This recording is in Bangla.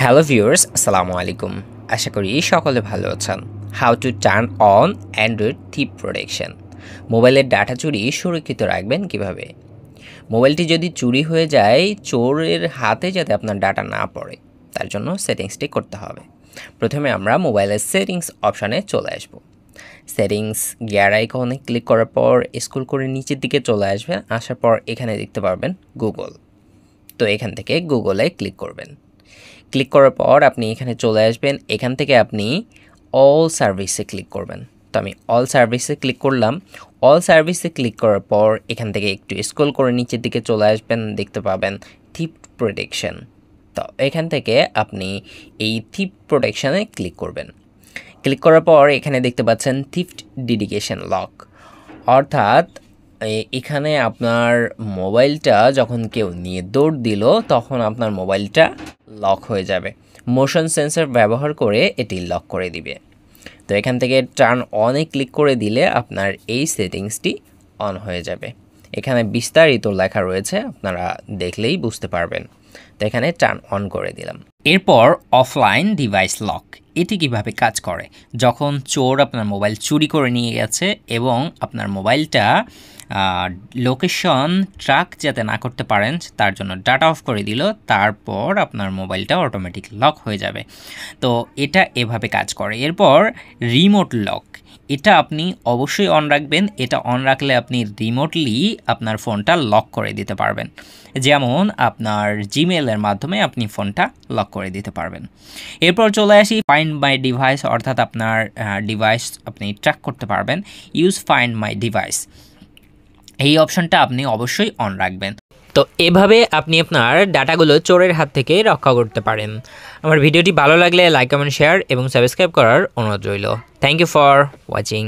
হ্যালো ভিউয়ার্স, আসসালামু আলাইকুম। আশা করি সকলে ভালো আছেন। How to turn on Android থিপ protection. মোবাইলের ডাটা চুরি সুরক্ষিত রাখবেন কিভাবে? মোবাইলটি যদি চুরি হয়ে যায়, চোরের হাতে যাতে আপনার ডাটা না পড়ে, তার জন্য সেটিংসটি করতে হবে। প্রথমে আমরা মোবাইলের সেটিংস অপশানে চলে আসব। সেটিংস গিয়ার আইকনে ক্লিক করার পর স্ক্রল করে নিচের দিকে চলে আসবেন। আসার পর এখানে দেখতে পারবেন গুগল। তো এখান থেকে গুগলে ক্লিক করবেন। ক্লিক করার পর আপনি এখানে চলে আসবেন। এখান থেকে আপনি অল সার্ভিসে ক্লিক করবেন। তো আমি অল সার্ভিসে ক্লিক করলাম। অল সার্ভিসে ক্লিক করার পর এখান থেকে একটু স্ক্রল করে নিচের দিকে চলে আসবেন, দেখতে পাবেন থিপ প্রোটেকশন। তো এখান থেকে আপনি এই থিপ প্রোটেকশনে ক্লিক করবেন। ক্লিক করার পর এখানে দেখতে পাচ্ছেন থিফট ডিডিকেশন লক, অর্থাৎ এখানে আপনার মোবাইলটা যখন কেউ নিয়ে দৌড় দিল তখন আপনার মোবাইলটা লক হয়ে যাবে। মোশন সেন্সর ব্যবহার করে এটি লক করে দিবে। তো এখান থেকে টার্ন অনে ক্লিক করে দিলে আপনার এই সেটিংসটি অন হয়ে যাবে। এখানে বিস্তারিত লেখা রয়েছে, আপনারা দেখলেই বুঝতে পারবেন। তো এখানে টার্ন অন করে দিলাম। এরপর অফলাইন ডিভাইস লক, এটি কিভাবে কাজ করে? যখন চোর আপনার মোবাইল চুরি করে নিয়ে গেছে এবং আপনার মোবাইলটা লোকেশন ট্র্যাক যাতে না করতে পারেন তার জন্য ডাটা অফ করে দিল, তারপর আপনার মোবাইলটা অটোমেটিক লক হয়ে যাবে। তো এটা এভাবে কাজ করে। এরপর রিমোট লক, এটা আপনি অবশ্যই অন রাখবেন। এটা অন রাখলে আপনি রিমোটলি আপনার ফোনটা লক করে দিতে পারবেন। যেমন আপনার জিমেলের মাধ্যমে আপনি ফোনটা লক করে দিতে পারবেন। এরপর চলে আসি ফাইন্ড মাই ডিভাইস, অর্থাৎ আপনার ডিভাইস আপনি ট্র্যাক করতে পারবেন। ইউজ ফাইন্ড মাই ডিভাইস, এই অপশনটা আপনি অবশ্যই অন রাখবেন। তো এভাবে আপনি আপনার ডাটাগুলো চোরের হাত থেকে রক্ষা করতে পারেন। আমার ভিডিওটি ভালো লাগলে লাইক, কমেন্ট, শেয়ার এবং সাবস্ক্রাইব করার অনুরোধ রইল। Thank you for watching.